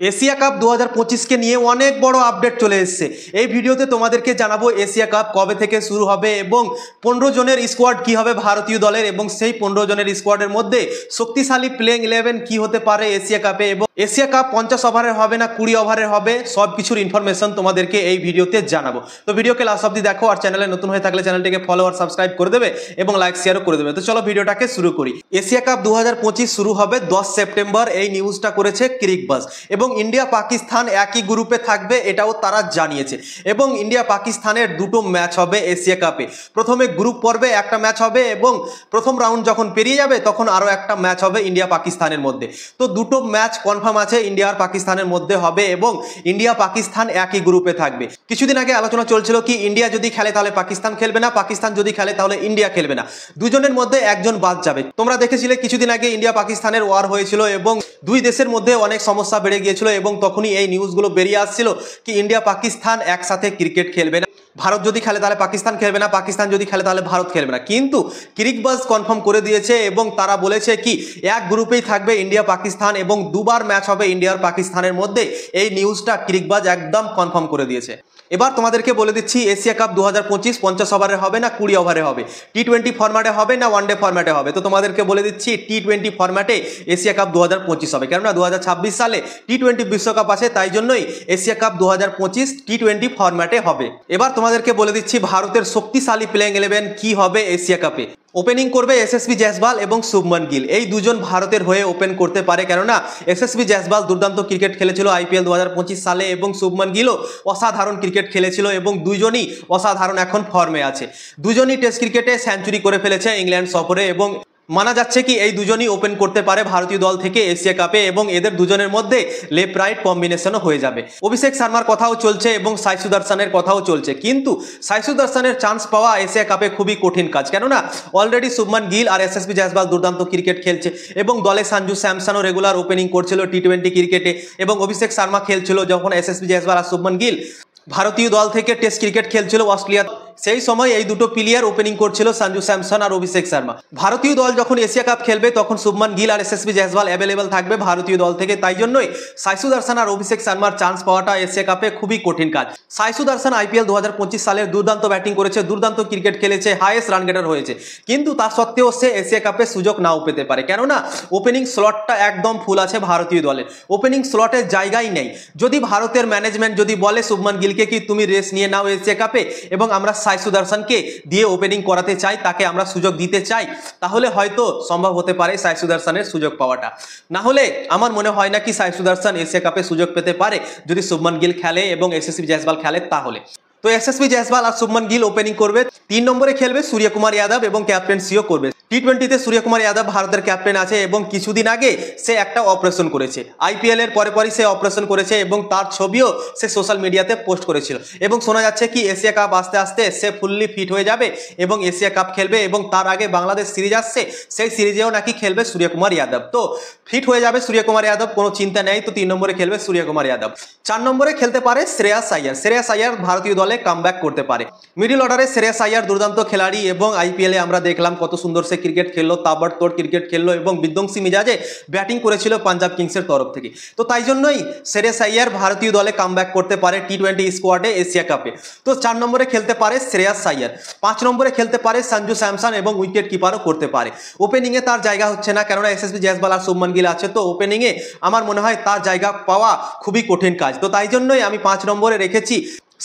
Asia cup 2025কে নিয়ে অনেক বড় আপডেট চলে এসেছে। এই ভিডিওতে তোমাদেরকে জানাবো এশিয়া কাপ কবে থেকে শুরু হবে এবং 15 জনের স্কোয়াড কি হবে ভারতীয় দলের, এবং সেই 15 জনের স্কোয়াডের মধ্যে শক্তিশালী প্লেইং 11 কি হতে পারে এশিয়া কাপে, এবং এশিয়া কাপ 50 ওভারের হবে না 20 ওভারের হবে, সব কিছুর ইনফরমেশন তোমাদেরকে এই ভিডিওতে জানাবো। তো ভিডিওকে লাস্ট অবধি দেখো, আর চ্যানেলে নতুন হয়ে থাকলে চ্যানেলটিকে ফলো আর সাবস্ক্রাইব করে দেবে এবং লাইক শেয়ারও করে দেবে। তো চলো ভিডিওটাকে শুরু করি। এশিয়া কাপ 2025 শুরু হবে 10 সেপ্টেম্বর, এই নিউজটা করেছে ক্রিকবাজ। এবং ইন্ডিয়া পাকিস্তান একই গ্রুপে থাকবে এটাও তারা জানিয়েছে। এবং ইন্ডিয়া পাকিস্তানের দুটো ম্যাচ হবে এশিয়া কাপে। প্রথমে গ্রুপ পর্বে একটা ম্যাচ হবে এবং প্রথম রাউন্ড যখন পেরিয়ে যাবে তখন আরও একটা ম্যাচ হবে ইন্ডিয়া পাকিস্তানের মধ্যে। তো দুটো ম্যাচ কনফার্ম আছে ইন্ডিয়া আর পাকিস্তানের মধ্যে হবে এবং ইন্ডিয়া পাকিস্তান একই গ্রুপে থাকবে। কিছুদিন আগে আলোচনা চলছিল কি ইন্ডিয়া যদি খেলে তাহলে পাকিস্তান খেলবে না, পাকিস্তান যদি খেলে তাহলে ইন্ডিয়া খেলবে না, দুজনের মধ্যে একজন বাদ যাবে। তোমরা দেখেছিলে কিছুদিন আগে ইন্ডিয়া পাকিস্তানের ওয়ার হয়েছিল এবং দুই দেশের মধ্যে অনেক সমস্যা বেড়ে গিয়েছিল এবং তখনই এই নিউজগুলো বেরিয়ে আসছিল কি ইন্ডিয়া পাকিস্তান একসাথে ক্রিকেট খেলবে না, ভারত যদি খেলে তাহলে পাকিস্তান খেলবে না, পাকিস্তান যদি খেলে তাহলে ভারত খেলবে না। কিন্তু ক্রিকবাজ কনফার্ম করে দিয়েছে এবং তারা বলেছে কি এক গ্রুপেই থাকবে ইন্ডিয়া পাকিস্তান এবং দুবার ম্যাচ হবে ইন্ডিয়া আর পাকিস্তানের মধ্যে। এই নিউজটা ক্রিকবাজ একদম কনফার্ম করে দিয়েছে। এবার তোমাদেরকে বলে দিচ্ছি এশিয়া কাপ 2025 50 ওভারে হবে না 20 ওভারে হবে, টি-20 ফরম্যাটে হবে না ওয়ানডে ফরম্যাটে হবে। তো তোমাদেরকে বলে দিচ্ছি টি-20 ফরম্যাটে এশিয়া কাপ 2025 হবে, কেননা 2026 সালে টি-20 বিশ্বকাপ আছে, তাই জন্যই এশিয়া কাপ 2025 টি-20 ফরম্যাটে হবে। এবার তোমাদেরকে বলে দিচ্ছি ভারতের শক্তিশালী প্লেইং 11 কি হবে এশিয়া কাপে। ওপেনিং করবে এসএসবি জয়সওয়াল এবং শুভমান গিল, এই দুজন ভারতের হয়ে ওপেন করতে পারে, কেননা এসএসবি জয়সওয়াল দুর্দান্ত ক্রিকেট খেলেছিল আইপিএল 2025 সালে এবং শুভমান গিলও অসাধারণ ক্রিকেট খেলেছিল এবং দুজনই অসাধারণ এখন ফর্মে আছে। দুজনই টেস্ট ক্রিকেটে সেঞ্চুরি করে ফেলেছে ইংল্যান্ড সফরে এবং মানা যাচ্ছে কি এই দুজনই ওপেন করতে পারে ভারতীয় দল থেকে এশিয়া কাপে এবং এদের দুজনের মধ্যে লেফট রাইট কম্বিনেশনও হয়ে যাবে। অভিষেক শর্মার কথাও চলছে এবং সাই সুদর্শনের কথাও চলছে, কিন্তু সাই সুদর্শনের চান্স পাওয়া এশিয়া কাপে খুবই কঠিন কাজ, কেননা অলরেডি শুভমান গিল আর এসএসবি জয়সওয়াল দুর্দান্ত ক্রিকেট খেলছে এবং দলে সঞ্জু স্যামসনও রেগুলার ওপেনিং করছিল টি-20 ক্রিকেটে এবং অভিষেক শর্মা খেলছিল যখন এসএসবি জয়সওয়াল আর শুভমান গিল ভারতীয় দল থেকে টেস্ট ক্রিকেট খেলছিল অস্ট্রেলিয়া, সেই সময় এই দুটো প্লেয়ার ওপেনিং করছিল সঞ্জু স্যামসন আর অভিষেক শর্মা। ভারতীয় দল যখন এশিয়া কাপ খেলবে তখন শুভমান গিল আর এসএসবি জয়সওয়াল অ্যাভেলেবল থাকবে ভারতীয় দল থেকে, তাই জন্যই সাই সুদর্শন আর অভিষেক শর্মার চান্স পাওয়াটা এশিয়া কাপে খুবই কঠিন কাজ। সাই সুদর্শন আইপিএল 2025 সালের দুর্দান্ত ব্যাটিং করেছে, দুর্দান্ত ক্রিকেট খেলেছে, হাইয়েস্ট রান গেটার হয়েছে, কিন্তু তা সত্ত্বেও সে এশিয়া কাপে সুযোগ নাও পেতে পারে, কেননা ওপেনিং স্লটটা একদম ফুল আছে ভারতীয় দলের, ওপেনিং স্লটের জায়গাই নেই। যদি ভারতের ম্যানেজমেন্ট যদি বলে শুভমান গিলকে কি তুমি রেস্ট নিয়ে নাও এশিয়া কাপে এবং আমরা সাই সুদর্শনকে দিয়ে ওপেনিং করাতে চাই, তাকে আমরা সুযোগ দিতে চাই, তাহলে হয়তো সম্ভব হতে পারে সাই সুদর্শনের সুযোগ পাওয়াটা। না হলে আমার মনে হয় না কি সাই সুদর্শন এশিয়া কাপে সুযোগ পেতে পারে যদি শুভমান গিল খেলে এবং এসএসবি জয়সওয়াল খেলে তাহলে। তো এসএসবি জয়সওয়াল আর শুভমান গিল ওপেনিং করবে। 3 নম্বরে খেলবে সূর্যকুমার যাদব এবং ক্যাপ্টেন্সিও করবে। টি-20তে সূর্যকুমার যাদব ভারতের ক্যাপ্টেন আছে এবং কিছুদিন আগে সে একটা অপারেশন করেছে, আইপিএল এর পরই সে অপারেশন করেছে এবং তার ছবিও সে সোশ্যাল মিডিয়াতে পোস্ট করেছিল এবং শোনা যাচ্ছে কি এশিয়া কাপ আস্তে আস্তে সে ফুললি ফিট হয়ে যাবে এবং এশিয়া কাপ খেলবে এবং তার আগে বাংলাদেশ সিরিজ আসছে, সেই সিরিজেও নাকি খেলবে সূর্যকুমার যাদব। তো ফিট হয়ে যাবে সূর্যকুমার যাদব, কোনো চিন্তা নেই। তো 3 নম্বরে খেলবে সূর্যকুমার যাদব। 4 নম্বরে খেলতে পারে শ্রেয়াস আইয়ার। শ্রেয়াস আইয়ার ভারতীয় দলে কামব্যাক করতে পারে। মিডল অর্ডারে শ্রেয়াস আইয়ার দুর্দান্ত খেলাড়ি এবং আইপিএলে আমরা দেখলাম কত সুন্দর সে ক্রিকেট খেললো, তাবড়তোড় ক্রিকেট খেললো এবং বিধ্বংসী মিজাজে ব্যাটিং করেছিল পাঞ্জাব কিংসের তরফ থেকে। তো তাই জন্যই শ্রেয়াস আইয়ার ভারতীয় দলে কামব্যাক করতে পারে টি-20 স্কোয়াডে এশিয়া কাপে। তো 4 নম্বরে খেলতে পারে শ্রেয়াস আইয়ার। 5 নম্বরে খেলতে পারে সঞ্জু স্যামসন এবং উইকেট কিপারও করতে পারে। ওপেনিংয়ে তার জায়গা হচ্ছে না, কেননা এসএসবি জয়সওয়াল আর শুভমান গিল আছে, তো ওপেনিংয়ে আমার মনে হয় তার জায়গা পাওয়া খুবই কঠিন কাজ। তো তাই জন্যই আমি 5 নম্বরে রেখেছি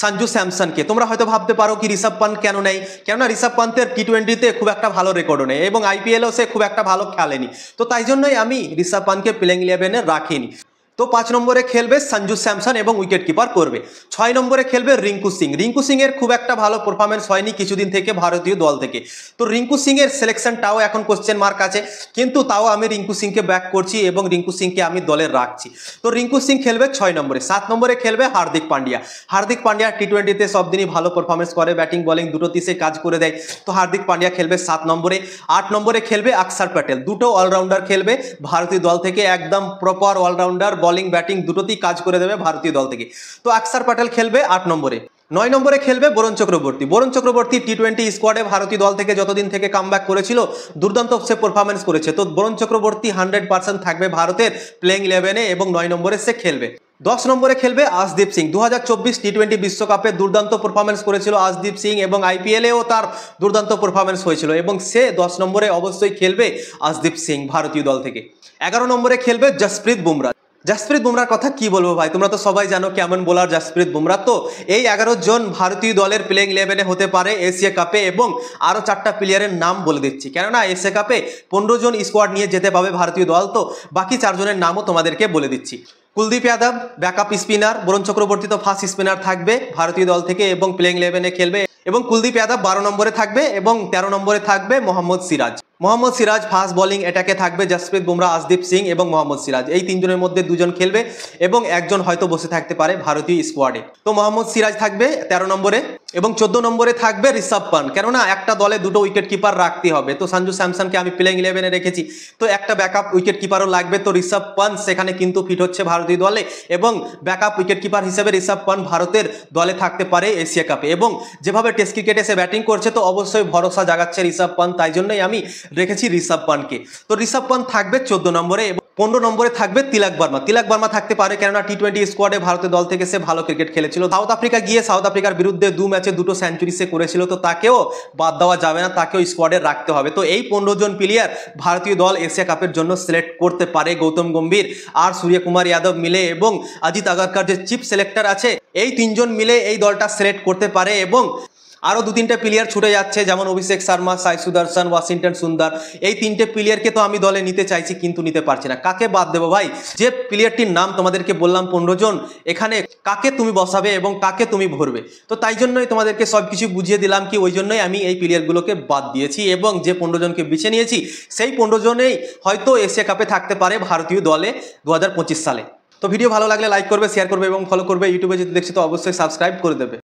সঞ্জু স্যামসনকে। তোমরা হয়তো ভাবতে পারো কি ঋষভ পান্ত কেন নেই, কেননা ঋষভ পান্তের টি-20তে খুব একটা ভালো রেকর্ডও নেই এবং আইপিএলও সে খুব একটা ভালো খেলেনি, তো তাই জন্যই আমি ঋষভ পান্তকে প্লেইং 11-এ রাখিনি। তো 5 নম্বরে খেলবে সঞ্জু স্যামসন এবং উইকেট কিপার করবে। 6 নম্বরে খেলবে রিঙ্কু সিং। রিঙ্কু সিং এর খুব একটা ভালো পারফরমেন্স হয়নি কিছুদিন থেকে ভারতীয় দল থেকে, তো রিঙ্কু সিং এর সিলেকশনটাও এখন কোশ্চেন মার্ক আছে, কিন্তু তাও আমি রিঙ্কু সিংকে ব্যাক করছি এবং রিঙ্কু সিংকে আমি দলে রাখছি। তো রিঙ্কু সিং খেলবে 6 নম্বরে। 7 নম্বরে খেলবে হার্দিক পান্ডিয়া। হার্দিক পান্ডিয়া টি-20তে সব দিনই ভালো পারফরমেন্স করে, ব্যাটিং বোলিং দুটোতেই সে কাজ করে দেয়, তো হার্দিক পান্ডিয়া খেলবে 7 নম্বরে। 8 নম্বরে খেলবে অক্ষর প্যাটেল। দুটো অলরাউন্ডার খেলবে ভারতীয় দল থেকে, একদম প্রপার অলরাউন্ডার, বোলিং ব্যাটিং দুটোতেই কাজ করে দেবে ভারতীয় দল থেকে। তো অক্ষর প্যাটেল খেলবে 8 নম্বরে। 9 নম্বরে খেলবে বরুণ চক্রবর্তী। বরুণ চক্রবর্তী টি20 স্কোয়াডে ভারতীয় দল থেকে যতদিন থেকে কামব্যাক করেছিল দুর্দান্ত সে পারফরমেন্স করেছে। তো বরুণ চক্রবর্তী 100% থাকবে ভারতের প্লেইং 11-এ এবং 9 নম্বরে সে খেলবে। 10 নম্বরে খেলবে আশদীপ সিং। 2024 টি20 বিশ্বকাপে দুর্দান্ত পারফরমেন্স করেছিল আশদীপ সিং এবং আইপিএলেও তার দুর্দান্ত পারফরমেন্স হয়েছিল এবং সে 10 নম্বরে অবশ্যই খেলবে আশদীপ সিং ভারতীয় দল থেকে। 11 নম্বরে খেলবে জসপ্রীত বুমরা। জসপ্রীত বুমরার কথা কি বলবো ভাই, তোমরা তো সবাই জানো কেমন বোলার জসপ্রীত বুমরা। তো এই 11 জন ভারতীয় দলের প্লেইং 11-এ হতে পারে এশিয়া কাপে এবং আরও 4টা প্লেয়ারের নাম বলে দিচ্ছি, কেননা এশিয়া কাপে 15 জন স্কোয়াড নিয়ে যেতে পাবে ভারতীয় দল। তো বাকি 4 জনের নামও তোমাদেরকে বলে দিচ্ছি। কুলদীপ যাদব ব্যাকআপ স্পিনার, বরুণ চক্রবর্তী তো ফার্স্ট স্পিনার থাকবে ভারতীয় দল থেকে এবং প্লেইং 11-এ খেলবে এবং কুলদীপ যাদব 12 নম্বরে থাকবে এবং 13 নম্বরে থাকবে মোহাম্মদ সিরাজ। মোহাম্মদ সিরাজ ফাস্ট বোলিং অ্যাটাকে থাকবে জসপ্রীত বুমরা, আশদীপ সিং এবং মোহাম্মদ সিরাজ। এই 3 জনের মধ্যে 2 জন খেলবে এবং একজন হয়তো বসে থাকতে পারে ভারতীয় স্কোয়াডে। তো মোহাম্মদ সিরাজ থাকবে 13 নম্বরে এবং 14 নম্বরে থাকবে ঋষভ পান্ট, কেননা একটা দলে 2টো উইকেট কিপার রাখতে হবে। তো সঞ্জু স্যামসনকে আমি প্লেইং 11-এ রেখেছি, তো একটা ব্যাকআপ উইকেট কিপারও লাগবে। তো ঋষভ পান্ট সেখানে কিন্তু ফিট হচ্ছে ভারতীয় দলে এবং ব্যাকআপ উইকেট কিপার হিসেবে ঋষভ পান্ট ভারতের দলে থাকতে পারে এশিয়া কাপে এবং যেভাবে টেস্ট ক্রিকেটে সে ব্যাটিং করছে তো অবশ্যই ভরসা জাগাচ্ছে ঋষভ পান্ট, তাই জন্যই আমি রেখেছি ঋষভ পান্টকে। তো ঋষভ পান্ট থাকবে 14 নম্বরে এবং 15 নম্বরে থাকবে তিলক বর্মা। তিলক বর্মা থাকতে পারে কেননা টি20 স্কোয়াডে ভারতের দল থেকে সে ভালো ক্রিকেট খেলেছিল। সাউথ আফ্রিকা গিয়ে সাউথ আফ্রিকার বিরুদ্ধে 2 ম্যাচে 2টো সেঞ্চুরি সে করেছিল, তো তাকেও বাদ দেওয়া যাবে না, তাকেও স্কোয়াডে রাখতে হবে। তো এই 15 জন প্লেয়ার ভারতীয় দল এশিয়া কাপের জন্য সিলেক্ট করতে পারে। গৌতম গম্ভীর আর সূর্যকুমার যাদব মিলে এবং অজিত আগারকার যে চিফ সিলেক্টর আছে, এই 3 জন মিলে এই দলটা সিলেক্ট করতে পারে এবং আরও 2-3টে প্লেয়ার ছুটে যাচ্ছে, যেমন অভিষেক শর্মা, সাই সুদর্শন, ওয়াশিংটন সুন্দর। এই 3টে প্লেয়ারকে তো আমি দলে নিতে চাইছি কিন্তু নিতে পারছি না। কাকে বাদ দেবো ভাই? যে প্লেয়ারটির নাম তোমাদেরকে বললাম 15 জন, এখানে কাকে তুমি বসাবে এবং কাকে তুমি ভরবে? তো তাই জন্যই তোমাদেরকে সব কিছু বুঝিয়ে দিলাম কি ওই জন্যই আমি এই প্লেয়ারগুলোকে বাদ দিয়েছি এবং যে 15 জনকে বেছে নিয়েছি সেই 15 জনেই হয়তো এশিয়া কাপে থাকতে পারে ভারতীয় দলে 2025 সালে। তো ভিডিও ভালো লাগলে লাইক করবে, শেয়ার করবে এবং ফলো করবে। ইউটিউবে যদি দেখছি তো অবশ্যই সাবস্ক্রাইব করে দেবে।